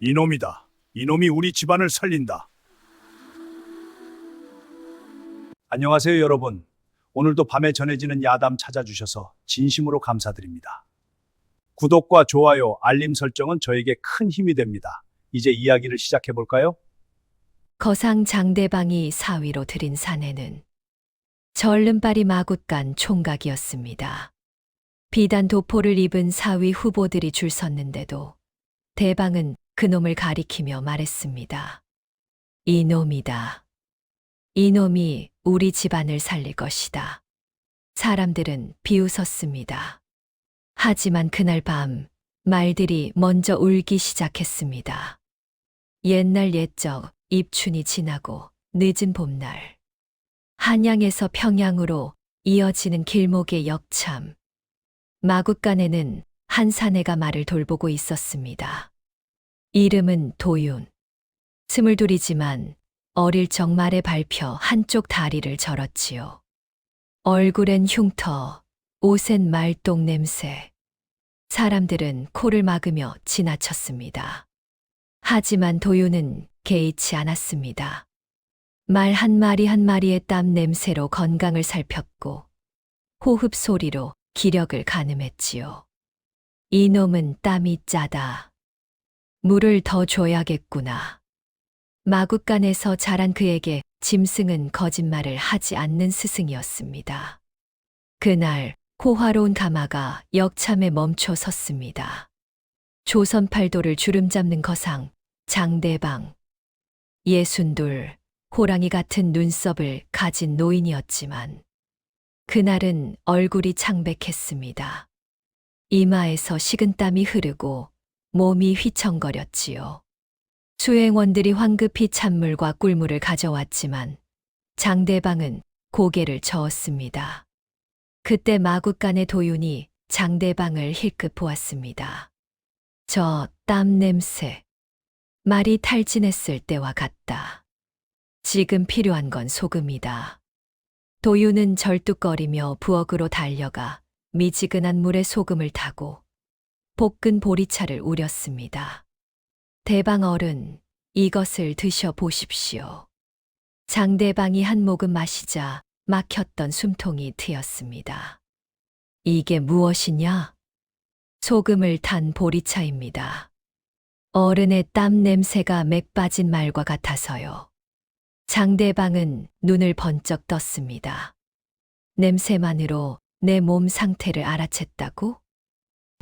이놈이다. 이놈이 우리 집안을 살린다. 안녕하세요, 여러분. 오늘도 밤에 전해지는 야담 찾아주셔서 진심으로 감사드립니다. 구독과 좋아요, 알림 설정은 저에게 큰 힘이 됩니다. 이제 이야기를 시작해 볼까요? 거상 장대방이 사위로 들인 사내는 절름발이 마굿간 총각이었습니다. 비단 도포를 입은 사위 후보들이 줄 섰는데도 대방은 그놈을 가리키며 말했습니다. 이놈이다. 이놈이 우리 집안을 살릴 것이다. 사람들은 비웃었습니다. 하지만 그날 밤 말들이 먼저 울기 시작했습니다. 옛날 옛적 입춘이 지나고 늦은 봄날, 한양에서 평양으로 이어지는 길목의 역참, 마굿간에는 한 사내가 말을 돌보고 있었습니다. 이름은 도윤. 22이지만 어릴 적 말에 밟혀 한쪽 다리를 절었지요. 얼굴엔 흉터, 옷엔 말똥 냄새. 사람들은 코를 막으며 지나쳤습니다. 하지만 도윤은 개의치 않았습니다. 말 한 마리 한 마리의 땀 냄새로 건강을 살폈고 호흡 소리로 기력을 가늠했지요. 이놈은 땀이 짜다. 물을 더 줘야겠구나. 마굿간에서 자란 그에게 짐승은 거짓말을 하지 않는 스승이었습니다. 그날 호화로운 가마가 역참에 멈춰 섰습니다. 조선 팔도를 주름잡는 거상 장대방. 62, 호랑이 같은 눈썹을 가진 노인이었지만 그날은 얼굴이 창백했습니다. 이마에서 식은땀이 흐르고 몸이 휘청거렸지요. 수행원들이 황급히 찬물과 꿀물을 가져왔지만 장대방은 고개를 저었습니다. 그때 마굿간의 도윤이 장대방을 힐끗 보았습니다. 저 땀 냄새. 말이 탈진했을 때와 같다. 지금 필요한 건 소금이다. 도윤은 절뚝거리며 부엌으로 달려가 미지근한 물에 소금을 타고 볶은 보리차를 우렸습니다. 대방 어른, 이것을 드셔보십시오. 장대방이 한 모금 마시자 막혔던 숨통이 트였습니다. 이게 무엇이냐? 소금을 탄 보리차입니다. 어른의 땀 냄새가 맥 빠진 말과 같아서요. 장대방은 눈을 번쩍 떴습니다. 냄새만으로 내 몸 상태를 알아챘다고?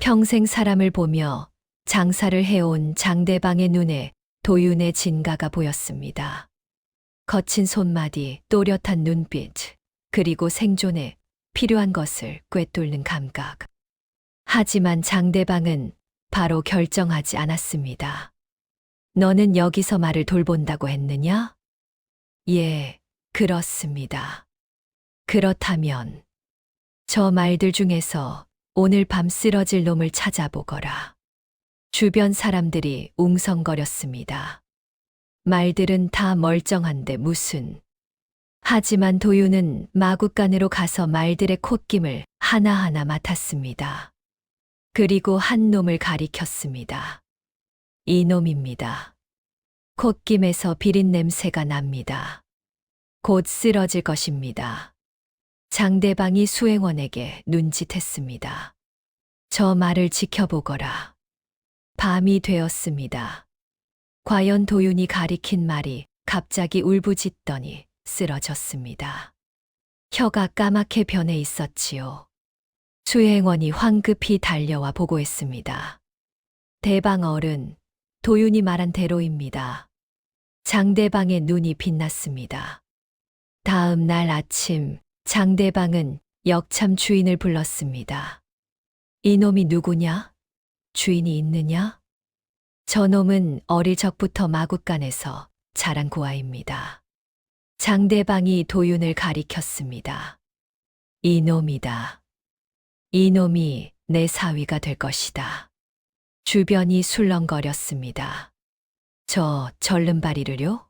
평생 사람을 보며 장사를 해온 장대방의 눈에 도윤의 진가가 보였습니다. 거친 손마디, 또렷한 눈빛, 그리고 생존에 필요한 것을 꿰뚫는 감각. 하지만 장대방은 바로 결정하지 않았습니다. 너는 여기서 말을 돌본다고 했느냐? 예, 그렇습니다. 그렇다면 저 말들 중에서 오늘 밤 쓰러질 놈을 찾아보거라. 주변 사람들이 웅성거렸습니다. 말들은 다 멀쩡한데 무슨. 하지만 도윤은 마굿간으로 가서 말들의 콧김을 하나하나 맡았습니다. 그리고 한 놈을 가리켰습니다. 이 놈입니다. 콧김에서 비린 냄새가 납니다. 곧 쓰러질 것입니다. 장대방이 수행원에게 눈짓했습니다. 저 말을 지켜보거라. 밤이 되었습니다. 과연 도윤이 가리킨 말이 갑자기 울부짖더니 쓰러졌습니다. 혀가 까맣게 변해 있었지요. 수행원이 황급히 달려와 보고했습니다. 대방 어른, 도윤이 말한 대로입니다. 장대방의 눈이 빛났습니다. 다음 날 아침 장대방은 역참 주인을 불렀습니다. 이놈이 누구냐? 주인이 있느냐? 저놈은 어릴 적부터 마굿간에서 자란 고아입니다. 장대방이 도윤을 가리켰습니다. 이놈이다. 이놈이 내 사위가 될 것이다. 주변이 술렁거렸습니다. 저 절름발이를요?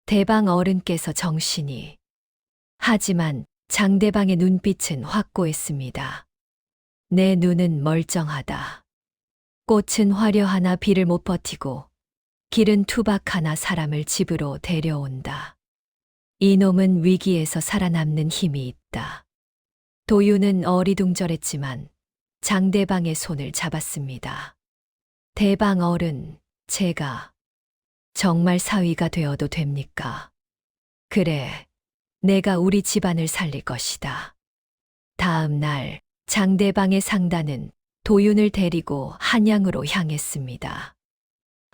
대방 어른께서 정신이. 하지만 장대방의 눈빛은 확고했습니다. 내 눈은 멀쩡하다. 꽃은 화려하나 비를 못 버티고 길은 투박하나 사람을 집으로 데려온다. 이놈은 위기에서 살아남는 힘이 있다. 도윤은 어리둥절했지만 장대방의 손을 잡았습니다. 대방 어른, 제가 정말 사위가 되어도 됩니까? 그래, 내가 우리 집안을 살릴 것이다. 다음 날 장대방의 상단은 도윤을 데리고 한양으로 향했습니다.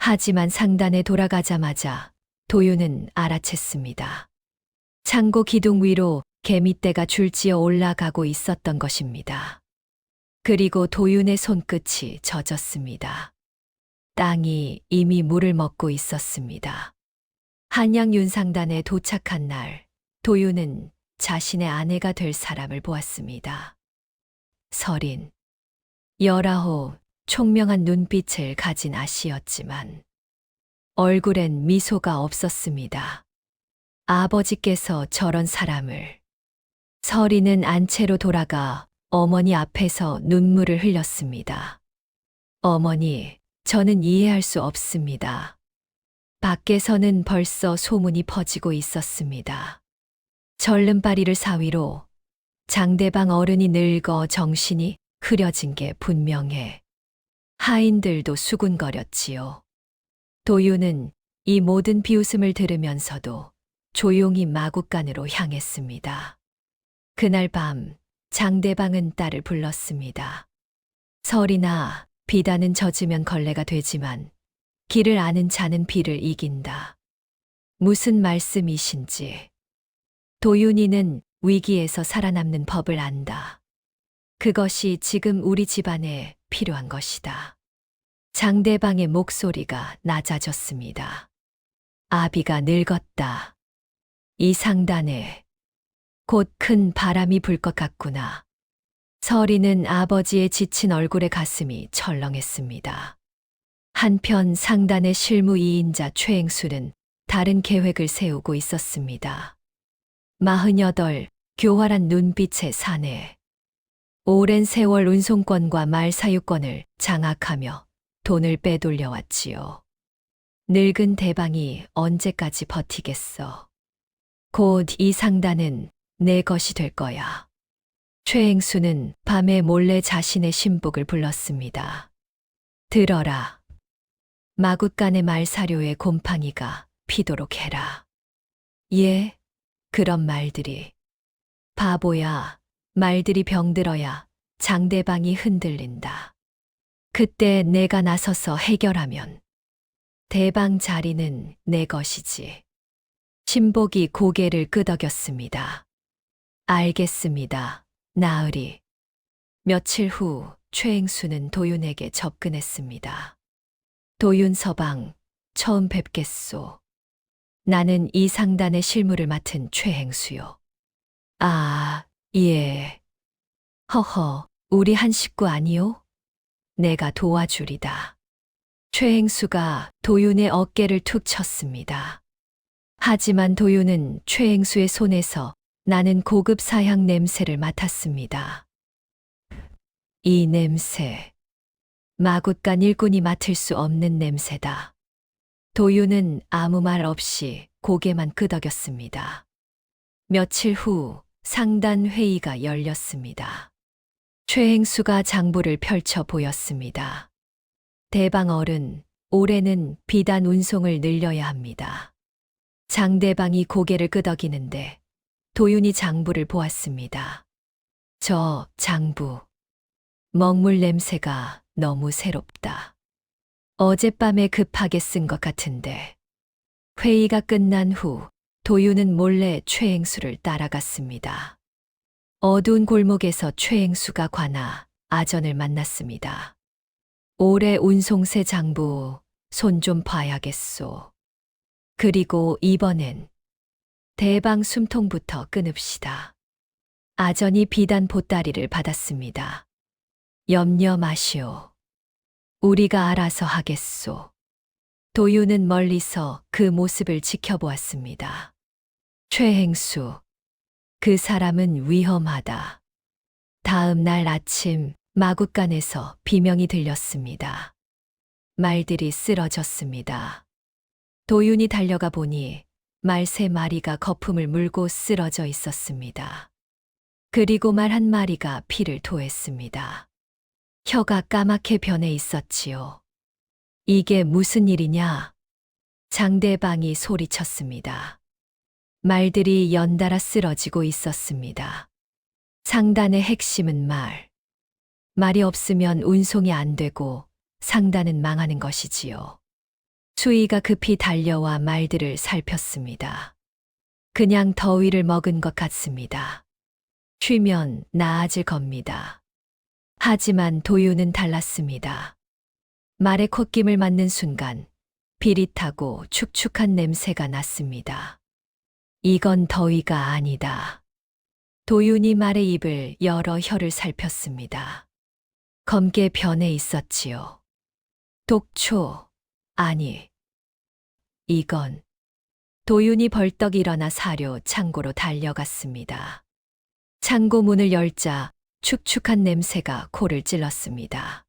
하지만 상단에 돌아가자마자 도윤은 알아챘습니다. 창고 기둥 위로 개미떼가 줄지어 올라가고 있었던 것입니다. 그리고 도윤의 손끝이 젖었습니다. 땅이 이미 물을 먹고 있었습니다. 한양 윤상단에 도착한 날, 도윤은 자신의 아내가 될 사람을 보았습니다. 서린, 19, 총명한 눈빛을 가진 아씨였지만 얼굴엔 미소가 없었습니다. 아버지께서 저런 사람을. 서린은 안채로 돌아가 어머니 앞에서 눈물을 흘렸습니다. 어머니, 저는 이해할 수 없습니다. 밖에서는 벌써 소문이 퍼지고 있었습니다. 절름발이를 사위로 장대방 어른이 늙어 정신이 흐려진 게 분명해. 하인들도 수군거렸지요. 도윤은 이 모든 비웃음을 들으면서도 조용히 마구간으로 향했습니다. 그날 밤 장대방은 딸을 불렀습니다. 설이나 비단은 젖으면 걸레가 되지만 길을 아는 자는 비를 이긴다. 무슨 말씀이신지. 도윤이는 위기에서 살아남는 법을 안다. 그것이 지금 우리 집안에 필요한 것이다. 장대방의 목소리가 낮아졌습니다. 아비가 늙었다. 이 상단에 곧 큰 바람이 불 것 같구나. 설이는 아버지의 지친 얼굴에 가슴이 철렁했습니다. 한편 상단의 실무 2인자 최행수는 다른 계획을 세우고 있었습니다. 48, 교활한 눈빛의 사내. 오랜 세월 운송권과 말 사유권을 장악하며 돈을 빼돌려왔지요. 늙은 대방이 언제까지 버티겠어. 곧 이 상단은 내 것이 될 거야. 최행수는 밤에 몰래 자신의 신복을 불렀습니다. 들어라. 마굿간의 말사료에 곰팡이가 피도록 해라. 예, 그런 말들이. 바보야, 말들이 병들어야 장대방이 흔들린다. 그때 내가 나서서 해결하면 대방 자리는 내 것이지. 신복이 고개를 끄덕였습니다. 알겠습니다, 나으리. 며칠 후 최행수는 도윤에게 접근했습니다. 도윤 서방, 처음 뵙겠소. 나는 이 상단의 실무를 맡은 최행수요. 아, 예. 허허, 우리 한 식구 아니요? 내가 도와주리다. 최행수가 도윤의 어깨를 툭 쳤습니다. 하지만 도윤은 최행수의 손에서 나는 고급 사향 냄새를 맡았습니다. 이 냄새. 마굿간 일꾼이 맡을 수 없는 냄새다. 도윤은 아무 말 없이 고개만 끄덕였습니다. 며칠 후 상단 회의가 열렸습니다. 최행수가 장부를 펼쳐 보였습니다. 대방 어른, 올해는 비단 운송을 늘려야 합니다. 장대방이 고개를 끄덕이는데 도윤이 장부를 보았습니다. 저 장부. 먹물 냄새가 너무 새롭다. 어젯밤에 급하게 쓴 것 같은데. 회의가 끝난 후 도윤은 몰래 최행수를 따라갔습니다. 어두운 골목에서 최행수가 관아 아전을 만났습니다. 올해 운송세 장부 손 좀 봐야겠소. 그리고 이번엔 대방 숨통부터 끊읍시다. 아전이 비단 보따리를 받았습니다. 염려 마시오. 우리가 알아서 하겠소. 도윤은 멀리서 그 모습을 지켜보았습니다. 최행수. 그 사람은 위험하다. 다음 날 아침 마굿간에서 비명이 들렸습니다. 말들이 쓰러졌습니다. 도윤이 달려가 보니 말 3마리가 거품을 물고 쓰러져 있었습니다. 그리고 말 1마리가 피를 토했습니다. 혀가 까맣게 변해 있었지요. 이게 무슨 일이냐? 장대방이 소리쳤습니다. 말들이 연달아 쓰러지고 있었습니다. 상단의 핵심은 말. 말이 없으면 운송이 안 되고 상단은 망하는 것이지요. 수희가 급히 달려와 말들을 살폈습니다. 그냥 더위를 먹은 것 같습니다. 쉬면 나아질 겁니다. 하지만 도유는 달랐습니다. 말의 콧김을 맞는 순간 비릿하고 축축한 냄새가 났습니다. 이건 더위가 아니다. 도윤이 말의 입을 열어 혀를 살폈습니다. 검게 변해 있었지요. 독초, 아니. 이건. 도윤이 벌떡 일어나 사료 창고로 달려갔습니다. 창고 문을 열자 축축한 냄새가 코를 찔렀습니다.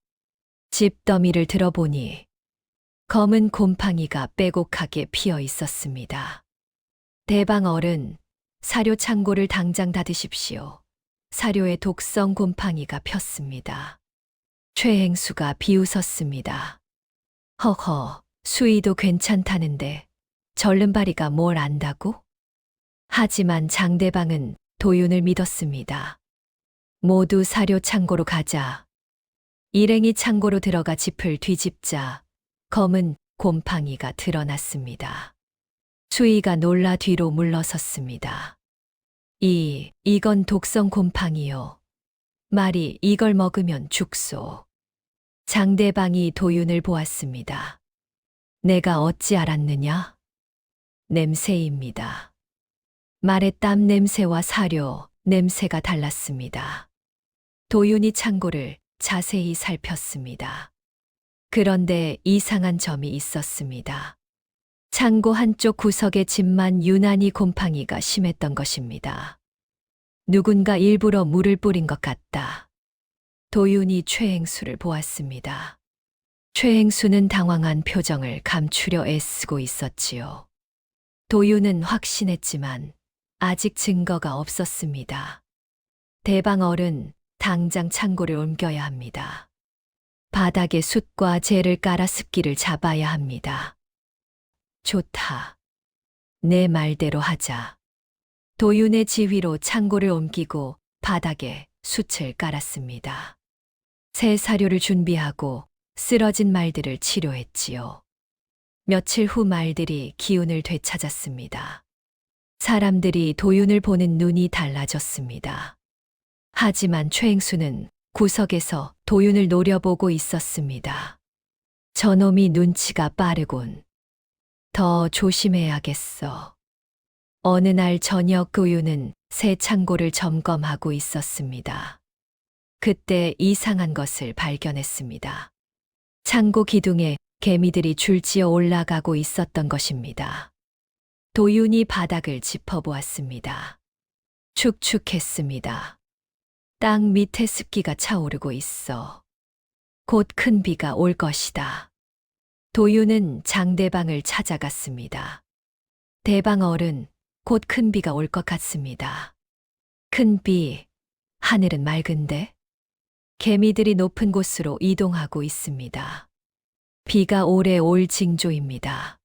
집더미를 들어보니 검은 곰팡이가 빼곡하게 피어 있었습니다. 대방 어른, 사료 창고를 당장 닫으십시오. 사료에 독성 곰팡이가 폈습니다. 최행수가 비웃었습니다. 허허, 수의도 괜찮다는데 절름발이가 뭘 안다고? 하지만 장대방은 도윤을 믿었습니다. 모두 사료 창고로 가자. 일행이 창고로 들어가 짚을 뒤집자 검은 곰팡이가 드러났습니다. 수의가 놀라 뒤로 물러섰습니다. 이건 독성 곰팡이요. 말이 이걸 먹으면 죽소. 장대방이 도윤을 보았습니다. 내가 어찌 알았느냐? 냄새입니다. 말의 땀 냄새와 사료 냄새가 달랐습니다. 도윤이 창고를 자세히 살폈습니다. 그런데 이상한 점이 있었습니다. 창고 한쪽 구석의 집만 유난히 곰팡이가 심했던 것입니다. 누군가 일부러 물을 뿌린 것 같다. 도윤이 최행수를 보았습니다. 최행수는 당황한 표정을 감추려 애쓰고 있었지요. 도윤은 확신했지만 아직 증거가 없었습니다. 대방 어른, 당장 창고를 옮겨야 합니다. 바닥에 숯과 재를 깔아 습기를 잡아야 합니다. 좋다. 내 말대로 하자. 도윤의 지휘로 창고를 옮기고 바닥에 숯을 깔았습니다. 새 사료를 준비하고 쓰러진 말들을 치료했지요. 며칠 후 말들이 기운을 되찾았습니다. 사람들이 도윤을 보는 눈이 달라졌습니다. 하지만 최행수는 구석에서 도윤을 노려보고 있었습니다. 저놈이 눈치가 빠르군. 더 조심해야겠어. 어느 날 저녁 도윤은 새 창고를 점검하고 있었습니다. 그때 이상한 것을 발견했습니다. 창고 기둥에 개미들이 줄지어 올라가고 있었던 것입니다. 도윤이 바닥을 짚어보았습니다. 축축했습니다. 땅 밑에 습기가 차오르고 있어. 곧 큰 비가 올 것이다. 도윤은 장대방을 찾아갔습니다. 대방 어른, 곧 큰 비가 올 것 같습니다. 큰 비, 하늘은 맑은데? 개미들이 높은 곳으로 이동하고 있습니다. 비가 오래 올 징조입니다.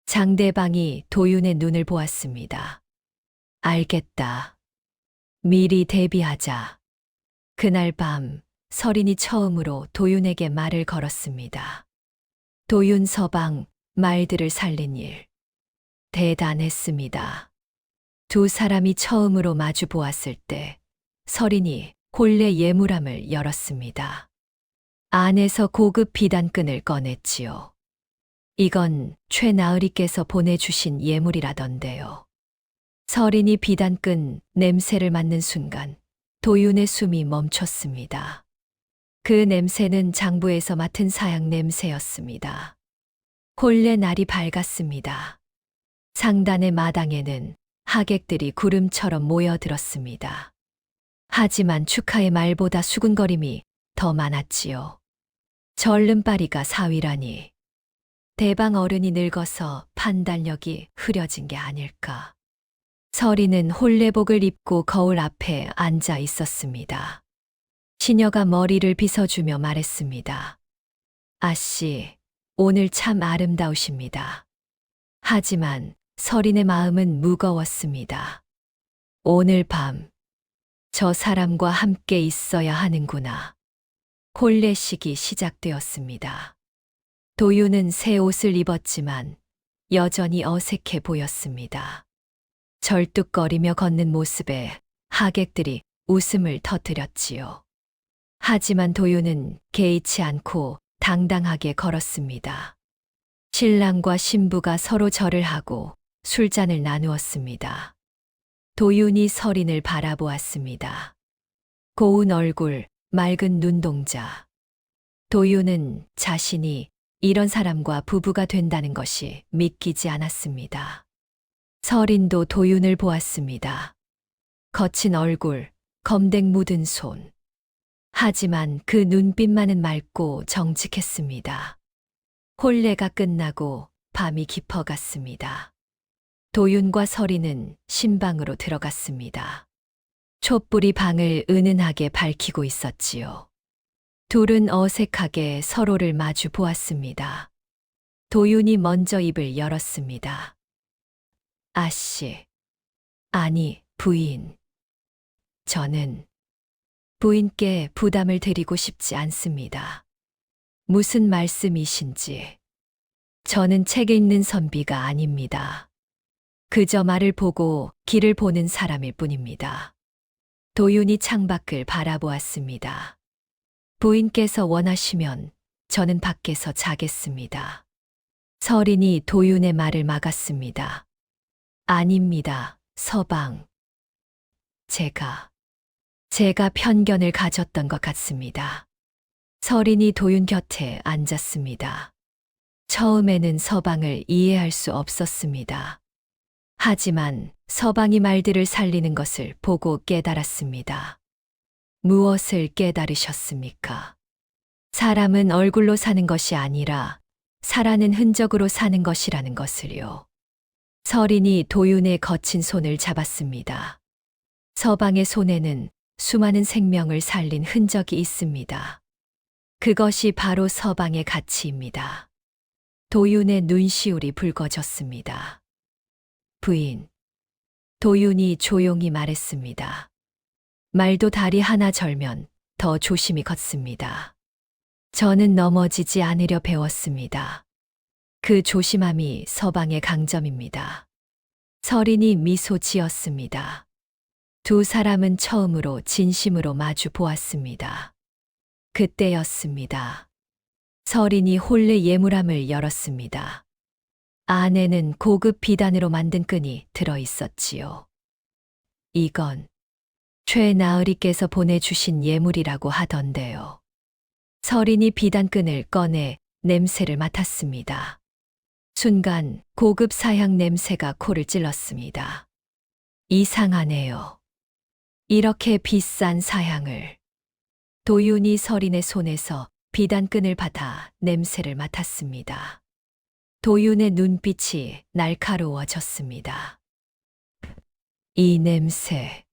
장대방이 도윤의 눈을 보았습니다. 알겠다. 미리 대비하자. 그날 밤 설인이 처음으로 도윤에게 말을 걸었습니다. 도윤 서방, 말들을 살린 일. 대단했습니다. 두 사람이 처음으로 마주 보았을 때 설인이 본래 예물함을 열었습니다. 안에서 고급 비단끈을 꺼냈지요. 이건 최나으리께서 보내주신 예물이라던데요. 설인이 비단끈 냄새를 맡는 순간 도윤의 숨이 멈췄습니다. 그 냄새는 장부에서 맡은 사양 냄새였습니다. 본래 날이 밝았습니다. 상단의 마당에는 하객들이 구름처럼 모여들었습니다. 하지만 축하의 말보다 수군거림이 더 많았지요. 절름발이가 사위라니. 대방 어른이 늙어서 판단력이 흐려진 게 아닐까. 서리는 홀레복을 입고 거울 앞에 앉아 있었습니다. 시녀가 머리를 빗어주며 말했습니다. 아씨, 오늘 참 아름다우십니다. 하지만 서린의 마음은 무거웠습니다. 오늘 밤, 저 사람과 함께 있어야 하는구나. 혼례식이 시작되었습니다. 도유는 새 옷을 입었지만 여전히 어색해 보였습니다. 절뚝거리며 걷는 모습에 하객들이 웃음을 터뜨렸지요. 하지만 도유는 개의치 않고 당당하게 걸었습니다. 신랑과 신부가 서로 절을 하고 술잔을 나누었습니다. 도윤이 서린을 바라보았습니다. 고운 얼굴, 맑은 눈동자. 도윤은 자신이 이런 사람과 부부가 된다는 것이 믿기지 않았습니다. 서린도 도윤을 보았습니다. 거친 얼굴, 검댕 묻은 손. 하지만 그 눈빛만은 맑고 정직했습니다. 혼례가 끝나고 밤이 깊어갔습니다. 도윤과 서린은 신방으로 들어갔습니다. 촛불이 방을 은은하게 밝히고 있었지요. 둘은 어색하게 서로를 마주 보았습니다. 도윤이 먼저 입을 열었습니다. 아씨, 아니, 부인. 저는 부인께 부담을 드리고 싶지 않습니다. 무슨 말씀이신지. 저는 책 읽는 선비가 아닙니다. 그저 말을 보고 길을 보는 사람일 뿐입니다. 도윤이 창밖을 바라보았습니다. 부인께서 원하시면 저는 밖에서 자겠습니다. 서린이 도윤의 말을 막았습니다. 아닙니다, 서방. 제가 편견을 가졌던 것 같습니다. 서린이 도윤 곁에 앉았습니다. 처음에는 서방을 이해할 수 없었습니다. 하지만 서방이 말들을 살리는 것을 보고 깨달았습니다. 무엇을 깨달으셨습니까? 사람은 얼굴로 사는 것이 아니라 살아는 흔적으로 사는 것이라는 것을요. 서린이 도윤의 거친 손을 잡았습니다. 서방의 손에는 수많은 생명을 살린 흔적이 있습니다. 그것이 바로 서방의 가치입니다. 도윤의 눈시울이 붉어졌습니다. 부인. 도윤이 조용히 말했습니다. 말도 다리 하나 절면 더 조심히 걷습니다. 저는 넘어지지 않으려 배웠습니다. 그 조심함이 서방의 강점입니다. 서린이 미소 지었습니다. 두 사람은 처음으로 진심으로 마주 보았습니다. 그때였습니다. 서린이 혼례 예물함을 열었습니다. 안에는 고급 비단으로 만든 끈이 들어 있었지요. 이건 최나으리께서 보내주신 예물이라고 하던데요. 서린이 비단끈을 꺼내 냄새를 맡았습니다. 순간 고급 사향 냄새가 코를 찔렀습니다. 이상하네요. 이렇게 비싼 사향을. 도윤이 서린의 손에서 비단끈을 받아 냄새를 맡았습니다. 도윤의 눈빛이 날카로워졌습니다. 이 냄새.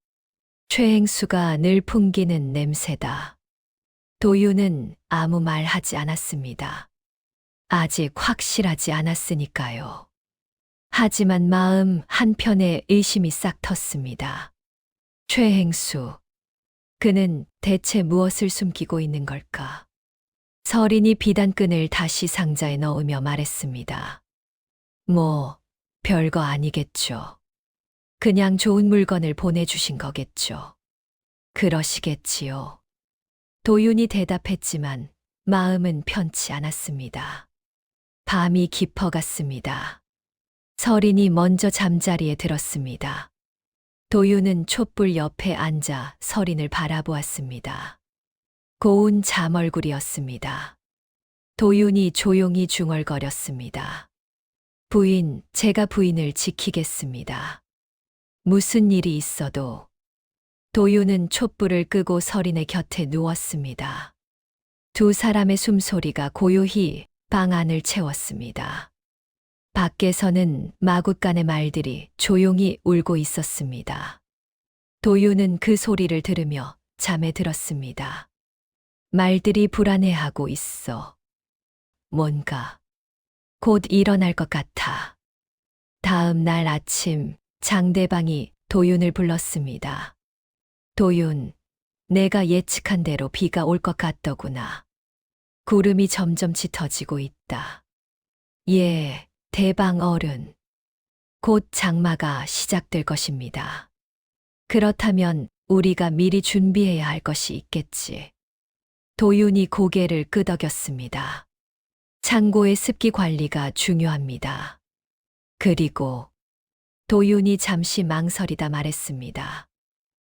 최행수가 늘 풍기는 냄새다. 도윤은 아무 말 하지 않았습니다. 아직 확실하지 않았으니까요. 하지만 마음 한편에 의심이 싹 텄습니다. 최행수. 그는 대체 무엇을 숨기고 있는 걸까? 서린이 비단끈을 다시 상자에 넣으며 말했습니다. 별거 아니겠죠. 그냥 좋은 물건을 보내주신 거겠죠. 그러시겠지요. 도윤이 대답했지만 마음은 편치 않았습니다. 밤이 깊어갔습니다. 서린이 먼저 잠자리에 들었습니다. 도윤은 촛불 옆에 앉아 서린을 바라보았습니다. 고운 잠얼굴이었습니다. 도윤이 조용히 중얼거렸습니다. 부인, 제가 부인을 지키겠습니다. 무슨 일이 있어도. 도윤은 촛불을 끄고 서린의 곁에 누웠습니다. 두 사람의 숨소리가 고요히 방 안을 채웠습니다. 밖에서는 마굿간의 말들이 조용히 울고 있었습니다. 도윤은 그 소리를 들으며 잠에 들었습니다. 말들이 불안해하고 있어. 뭔가 곧 일어날 것 같아. 다음 날 아침 장대방이 도윤을 불렀습니다. 도윤, 내가 예측한 대로 비가 올 것 같더구나. 구름이 점점 짙어지고 있다. 예, 대방 어른. 곧 장마가 시작될 것입니다. 그렇다면 우리가 미리 준비해야 할 것이 있겠지. 도윤이 고개를 끄덕였습니다. 창고의 습기 관리가 중요합니다. 그리고 도윤이 잠시 망설이다 말했습니다.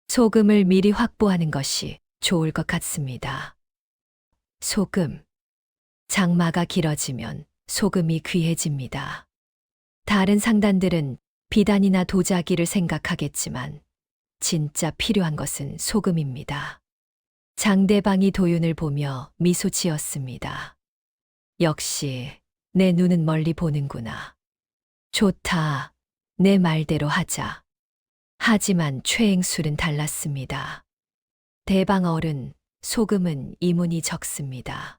소금을 미리 확보하는 것이 좋을 것 같습니다. 소금. 장마가 길어지면 소금이 귀해집니다. 다른 상단들은 비단이나 도자기를 생각하겠지만 진짜 필요한 것은 소금입니다. 장대방이 도윤을 보며 미소 지었습니다. 역시 내 눈은 멀리 보는구나. 좋다. 내 말대로 하자. 하지만 최행술은 달랐습니다. 대방 어른, 소금은 이문이 적습니다.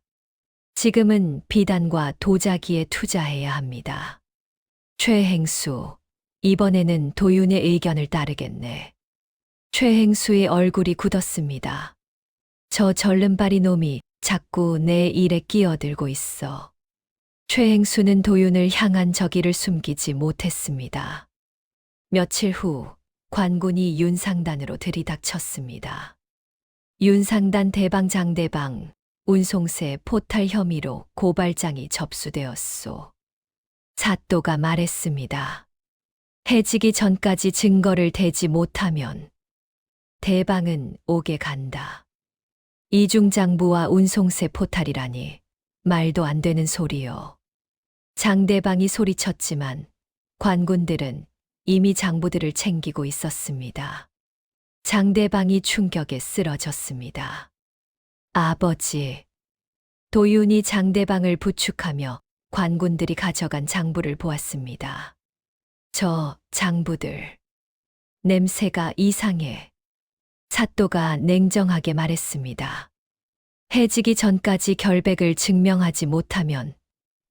지금은 비단과 도자기에 투자해야 합니다. 최행수, 이번에는 도윤의 의견을 따르겠네. 최행수의 얼굴이 굳었습니다. 저 절름발이 놈이 자꾸 내 일에 끼어들고 있어. 최행수는 도윤을 향한 저기를 숨기지 못했습니다. 며칠 후 관군이 윤상단으로 들이닥쳤습니다. 윤상단 대방 장대방, 운송세 포탈 혐의로 고발장이 접수되었소. 사또가 말했습니다. 해지기 전까지 증거를 대지 못하면 대방은 옥에 간다. 이중장부와 운송세 포탈이라니 말도 안 되는 소리요. 장대방이 소리쳤지만 관군들은 이미 장부들을 챙기고 있었습니다. 장대방이 충격에 쓰러졌습니다. 아버지. 도윤이 장대방을 부축하며 관군들이 가져간 장부를 보았습니다. 저 장부들. 냄새가 이상해. 사또가 냉정하게 말했습니다. 해지기 전까지 결백을 증명하지 못하면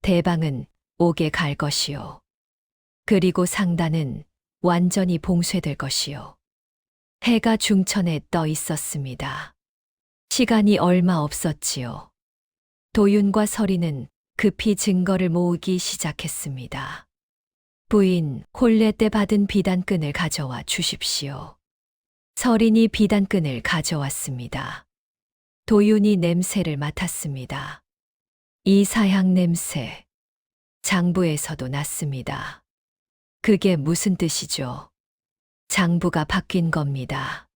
대방은 옥에 갈 것이요. 그리고 상단은 완전히 봉쇄될 것이요. 해가 중천에 떠 있었습니다. 시간이 얼마 없었지요. 도윤과 서리는 급히 증거를 모으기 시작했습니다. 부인, 혼례 때 받은 비단끈을 가져와 주십시오. 서린이 비단끈을 가져왔습니다. 도윤이 냄새를 맡았습니다. 이 사향 냄새, 장부에서도 났습니다. 그게 무슨 뜻이죠? 장부가 바뀐 겁니다.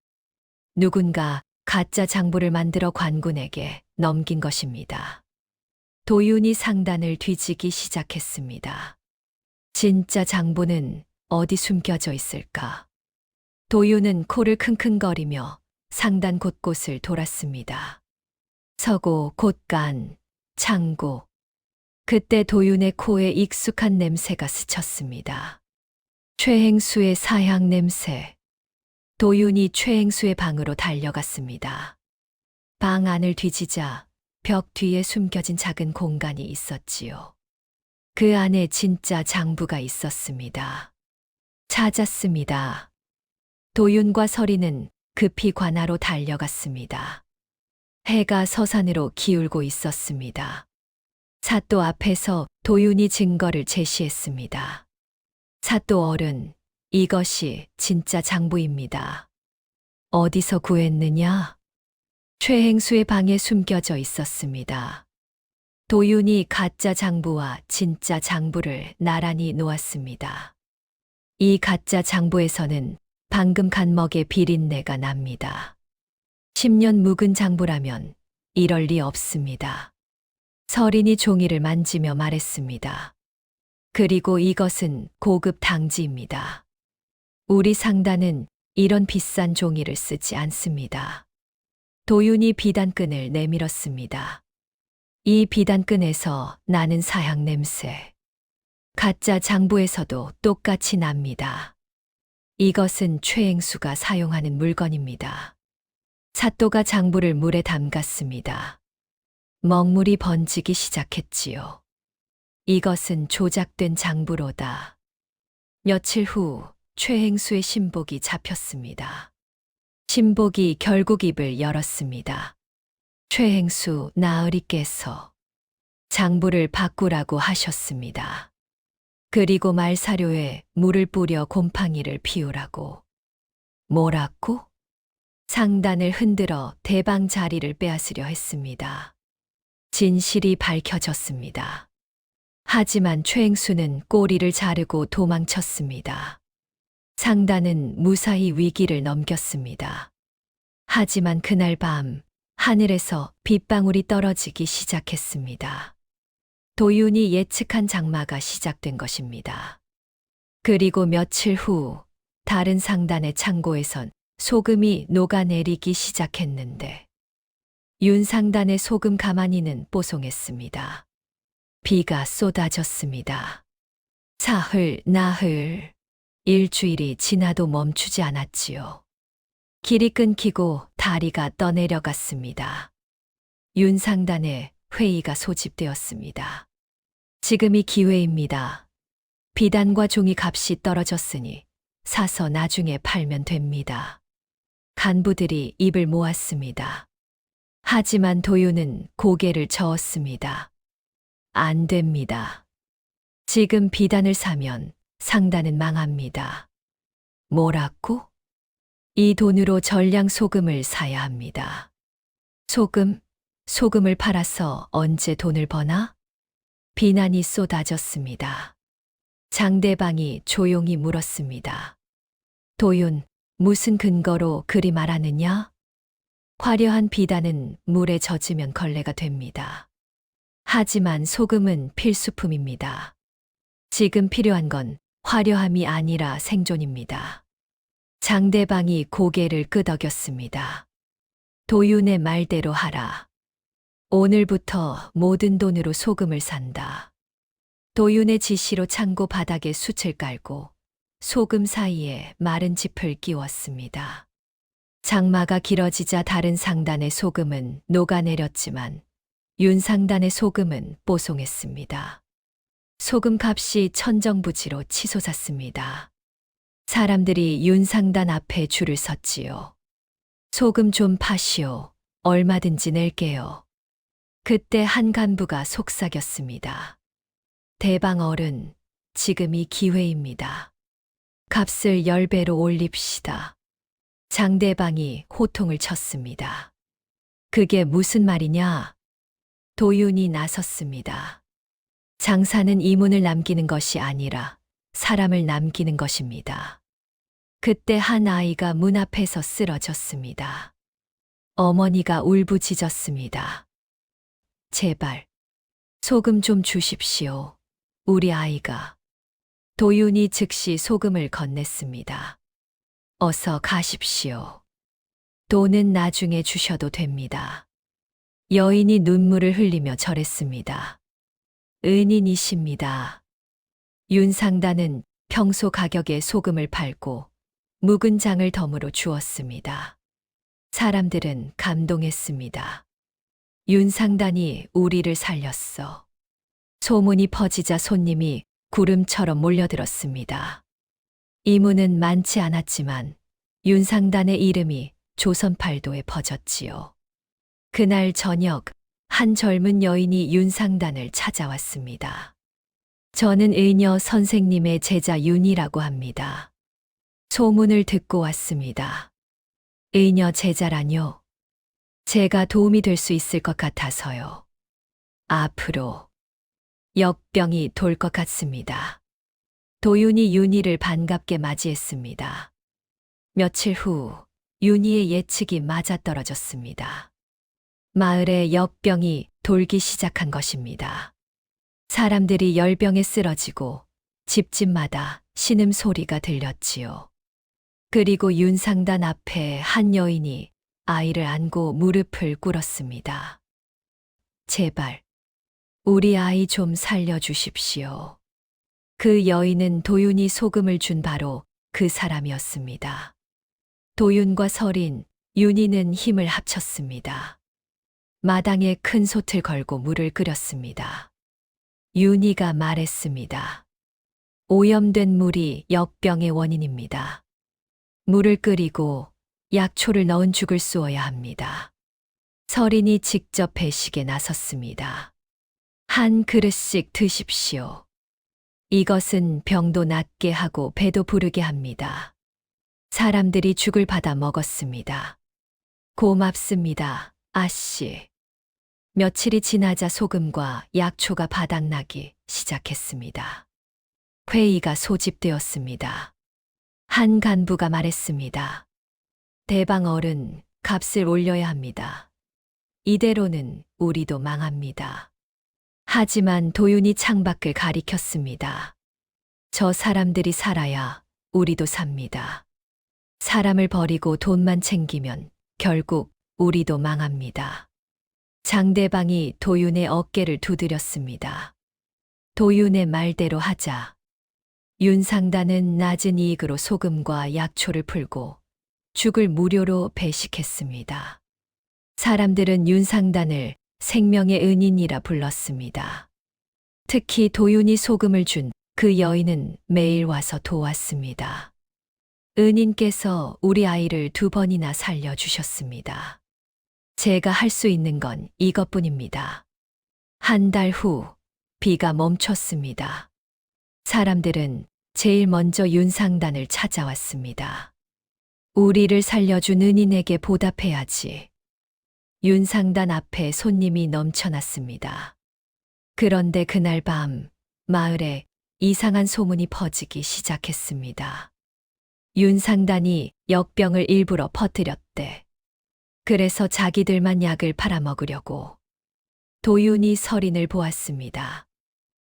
누군가 가짜 장부를 만들어 관군에게 넘긴 것입니다. 도윤이 상단을 뒤지기 시작했습니다. 진짜 장부는 어디 숨겨져 있을까? 도윤은 코를 킁킁거리며 상단 곳곳을 돌았습니다. 서고, 곳간, 창고. 그때 도윤의 코에 익숙한 냄새가 스쳤습니다. 최행수의 사향 냄새. 도윤이 최행수의 방으로 달려갔습니다. 방 안을 뒤지자 벽 뒤에 숨겨진 작은 공간이 있었지요. 그 안에 진짜 장부가 있었습니다. 찾았습니다. 도윤과 서리는 급히 관하로 달려갔습니다. 해가 서산으로 기울고 있었습니다. 사또 앞에서 도윤이 증거를 제시했습니다. 사또 어른, 이것이 진짜 장부입니다. 어디서 구했느냐? 최행수의 방에 숨겨져 있었습니다. 도윤이 가짜 장부와 진짜 장부를 나란히 놓았습니다. 이 가짜 장부에서는 방금 간 먹의 비린내가 납니다. 10년 묵은 장부라면 이럴 리 없습니다. 서린이 종이를 만지며 말했습니다. 그리고 이것은 고급 당지입니다. 우리 상단은 이런 비싼 종이를 쓰지 않습니다. 도윤이 비단끈을 내밀었습니다. 이 비단끈에서 나는 사향 냄새. 가짜 장부에서도 똑같이 납니다. 이것은 최행수가 사용하는 물건입니다. 사또가 장부를 물에 담갔습니다. 먹물이 번지기 시작했지요. 이것은 조작된 장부로다. 며칠 후 최행수의 신복이 잡혔습니다. 신복이 결국 입을 열었습니다. 최행수 나으리께서 장부를 바꾸라고 하셨습니다. 그리고 말사료에 물을 뿌려 곰팡이를 피우라고. 뭐라고? 상단을 흔들어 대방 자리를 빼앗으려 했습니다. 진실이 밝혀졌습니다. 하지만 최행수는 꼬리를 자르고 도망쳤습니다. 상단은 무사히 위기를 넘겼습니다. 하지만 그날 밤 하늘에서 빗방울이 떨어지기 시작했습니다. 도윤이 예측한 장마가 시작된 것입니다. 그리고 며칠 후 다른 상단의 창고에선 소금이 녹아내리기 시작했는데 윤 상단의 소금 가마니는 뽀송했습니다. 비가 쏟아졌습니다. 사흘, 나흘, 일주일이 지나도 멈추지 않았지요. 길이 끊기고 다리가 떠내려갔습니다. 윤 상단에 회의가 소집되었습니다. 지금이 기회입니다. 비단과 종이 값이 떨어졌으니 사서 나중에 팔면 됩니다. 간부들이 입을 모았습니다. 하지만 도윤은 고개를 저었습니다. 안 됩니다. 지금 비단을 사면 상단은 망합니다. 뭐라고? 이 돈으로 전량 소금을 사야 합니다. 소금을 팔아서 언제 돈을 버나? 비난이 쏟아졌습니다. 장대방이 조용히 물었습니다. 도윤, 무슨 근거로 그리 말하느냐? 화려한 비단은 물에 젖으면 걸레가 됩니다. 하지만 소금은 필수품입니다. 지금 필요한 건 화려함이 아니라 생존입니다. 장대방이 고개를 끄덕였습니다. 도윤의 말대로 하라. 오늘부터 모든 돈으로 소금을 산다. 도윤의 지시로 창고 바닥에 숯을 깔고 소금 사이에 마른 짚을 끼웠습니다. 장마가 길어지자 다른 상단의 소금은 녹아내렸지만 윤 상단의 소금은 뽀송했습니다. 소금 값이 천정부지로 치솟았습니다. 사람들이 윤 상단 앞에 줄을 섰지요. 소금 좀 파시오. 얼마든지 낼게요. 그때 한 간부가 속삭였습니다. 대방 어른, 지금이 기회입니다. 값을 10배로 올립시다. 장대방이 호통을 쳤습니다. 그게 무슨 말이냐? 도윤이 나섰습니다. 장사는 이문을 남기는 것이 아니라 사람을 남기는 것입니다. 그때 한 아이가 문 앞에서 쓰러졌습니다. 어머니가 울부짖었습니다. 제발, 소금 좀 주십시오. 우리 아이가. 도윤이 즉시 소금을 건넸습니다. 어서 가십시오. 돈은 나중에 주셔도 됩니다. 여인이 눈물을 흘리며 절했습니다. 은인이십니다. 윤 상단은 평소 가격에 소금을 팔고 묵은 장을 덤으로 주었습니다. 사람들은 감동했습니다. 윤 상단이 우리를 살렸어. 소문이 퍼지자 손님이 구름처럼 몰려들었습니다. 이문은 많지 않았지만 윤 상단의 이름이 조선팔도에 퍼졌지요. 그날 저녁 한 젊은 여인이 윤 상단을 찾아왔습니다. 저는 의녀 선생님의 제자 윤이라고 합니다. 소문을 듣고 왔습니다. 의녀 제자라뇨? 제가 도움이 될 수 있을 것 같아서요. 앞으로 역병이 돌 것 같습니다. 도윤이 윤희를 반갑게 맞이했습니다. 며칠 후 윤희의 예측이 맞아떨어졌습니다. 마을에 역병이 돌기 시작한 것입니다. 사람들이 열병에 쓰러지고 집집마다 신음소리가 들렸지요. 그리고 윤상단 앞에 한 여인이 아이를 안고 무릎을 꿇었습니다. 제발, 우리 아이 좀 살려주십시오. 그 여인은 도윤이 소금을 준 바로 그 사람이었습니다. 도윤과 설인, 윤희는 힘을 합쳤습니다. 마당에 큰 솥을 걸고 물을 끓였습니다. 윤희가 말했습니다. 오염된 물이 역병의 원인입니다. 물을 끓이고 약초를 넣은 죽을 쑤어야 합니다. 설인이 직접 배식에 나섰습니다. 한 그릇씩 드십시오. 이것은 병도 낫게 하고 배도 부르게 합니다. 사람들이 죽을 받아 먹었습니다. 고맙습니다, 아씨. 며칠이 지나자 소금과 약초가 바닥나기 시작했습니다. 회의가 소집되었습니다. 한 간부가 말했습니다. 대방 어른, 값을 올려야 합니다. 이대로는 우리도 망합니다. 하지만 도윤이 창밖을 가리켰습니다. 저 사람들이 살아야 우리도 삽니다. 사람을 버리고 돈만 챙기면 결국 우리도 망합니다. 장대방이 도윤의 어깨를 두드렸습니다. 도윤의 말대로 하자. 윤상단은 낮은 이익으로 소금과 약초를 풀고 죽을 무료로 배식했습니다. 사람들은 윤상단을 생명의 은인이라 불렀습니다. 특히 도윤이 소금을 준 그 여인은 매일 와서 도왔습니다. 은인께서 우리 아이를 2번이나 살려주셨습니다. 제가 할 수 있는 건 이것뿐입니다. 한 달 후 비가 멈췄습니다. 사람들은 제일 먼저 윤상단을 찾아왔습니다. 우리를 살려준 은인에게 보답해야지. 윤상단 앞에 손님이 넘쳐났습니다. 그런데 그날 밤 마을에 이상한 소문이 퍼지기 시작했습니다. 윤상단이 역병을 일부러 퍼뜨렸대. 그래서 자기들만 약을 팔아먹으려고. 도윤이 설인을 보았습니다.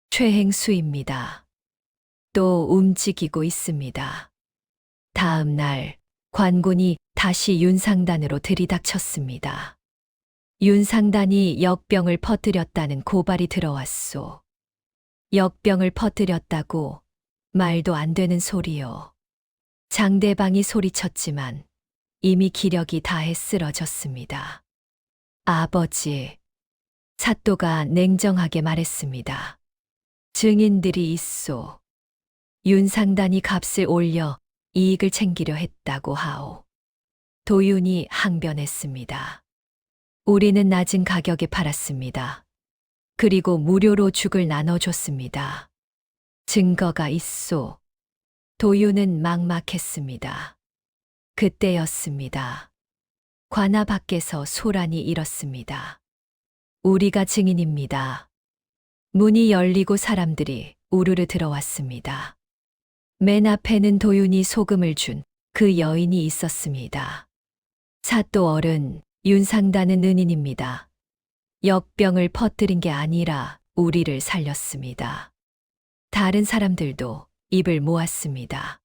최행수입니다. 또 움직이고 있습니다. 다음 날 관군이 다시 윤상단으로 들이닥쳤습니다. 윤상단이 역병을 퍼뜨렸다는 고발이 들어왔소. 역병을 퍼뜨렸다고? 말도 안 되는 소리요. 장대방이 소리쳤지만 이미 기력이 다해 쓰러졌습니다. 아버지, 사또가 냉정하게 말했습니다. 증인들이 있소. 윤상단이 값을 올려 이익을 챙기려 했다고 하오. 도윤이 항변했습니다. 우리는 낮은 가격에 팔았습니다. 그리고 무료로 죽을 나눠줬습니다. 증거가 있소. 도윤은 막막했습니다. 그때였습니다. 관아 밖에서 소란이 일었습니다. 우리가 증인입니다. 문이 열리고 사람들이 우르르 들어왔습니다. 맨 앞에는 도윤이 소금을 준 그 여인이 있었습니다. 사또 어른, 윤상단은 은인입니다. 역병을 퍼뜨린 게 아니라 우리를 살렸습니다. 다른 사람들도 입을 모았습니다.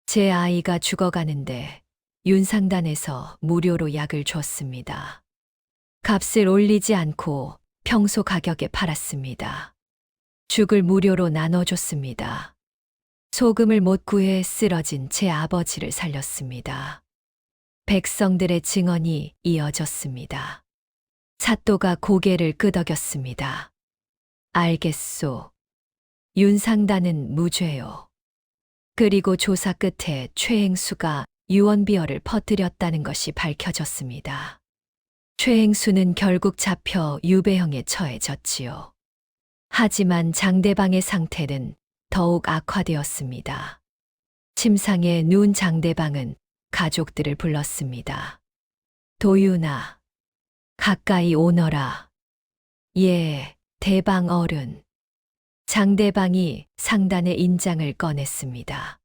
제 아이가 죽어가는데 윤상단에서 무료로 약을 줬습니다. 값을 올리지 않고 평소 가격에 팔았습니다. 죽을 무료로 나눠줬습니다. 소금을 못 구해 쓰러진 제 아버지를 살렸습니다. 백성들의 증언이 이어졌습니다. 사또가 고개를 끄덕였습니다. 알겠소. 윤상단은 무죄요. 그리고 조사 끝에 최행수가 유언비어를 퍼뜨렸다는 것이 밝혀졌습니다. 최행수는 결국 잡혀 유배형에 처해졌지요. 하지만 장대방의 상태는 더욱 악화되었습니다. 침상에 누운 장대방은 가족들을 불렀습니다. 도윤아, 가까이 오너라. 예, 대방 어른. 장대방이 상단의 인장을 꺼냈습니다.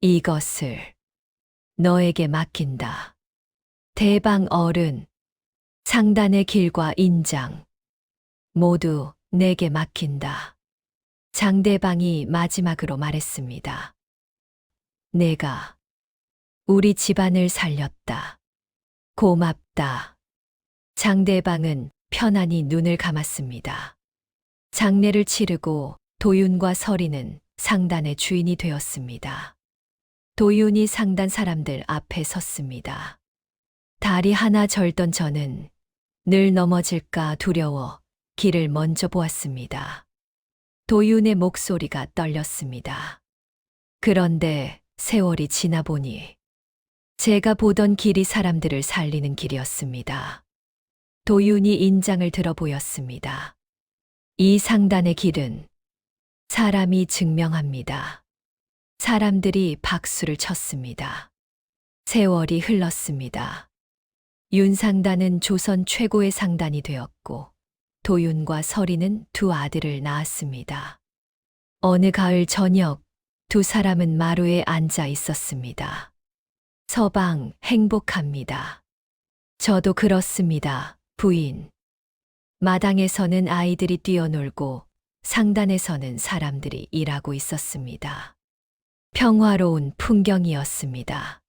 이것을 너에게 맡긴다. 대방 어른, 상단의 길과 인장 모두 내게 맡긴다. 장대방이 마지막으로 말했습니다. 내가 우리 집안을 살렸다. 고맙다. 장대방은 편안히 눈을 감았습니다. 장례를 치르고 도윤과 설이는 상단의 주인이 되었습니다. 도윤이 상단 사람들 앞에 섰습니다. 다리 하나 절던 저는 늘 넘어질까 두려워 길을 먼저 보았습니다. 도윤의 목소리가 떨렸습니다. 그런데 세월이 지나 보니 제가 보던 길이 사람들을 살리는 길이었습니다. 도윤이 인장을 들어 보였습니다. 이 상단의 길은 사람이 증명합니다. 사람들이 박수를 쳤습니다. 세월이 흘렀습니다. 윤상단은 조선 최고의 상단이 되었고 도윤과 설이는 두 아들을 낳았습니다. 어느 가을 저녁 두 사람은 마루에 앉아 있었습니다. 서방 행복합니다. 저도 그렇습니다, 부인. 마당에서는 아이들이 뛰어놀고 상단에서는 사람들이 일하고 있었습니다. 평화로운 풍경이었습니다.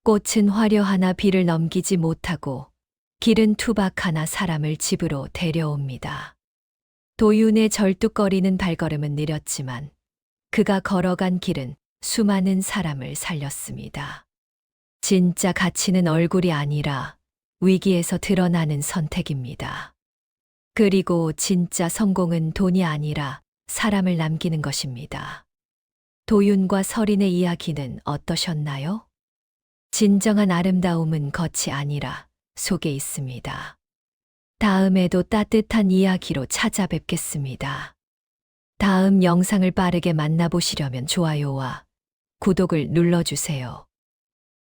꽃은 화려하나 비를 넘기지 못하고 길은 투박하나 사람을 집으로 데려옵니다. 도윤의 절뚝거리는 발걸음은 느렸지만 그가 걸어간 길은 수많은 사람을 살렸습니다. 진짜 가치는 얼굴이 아니라 위기에서 드러나는 선택입니다. 그리고 진짜 성공은 돈이 아니라 사람을 남기는 것입니다. 도윤과 설인의 이야기는 어떠셨나요? 진정한 아름다움은 겉이 아니라 속에 있습니다. 다음에도 따뜻한 이야기로 찾아뵙겠습니다. 다음 영상을 빠르게 만나보시려면 좋아요와 구독을 눌러주세요.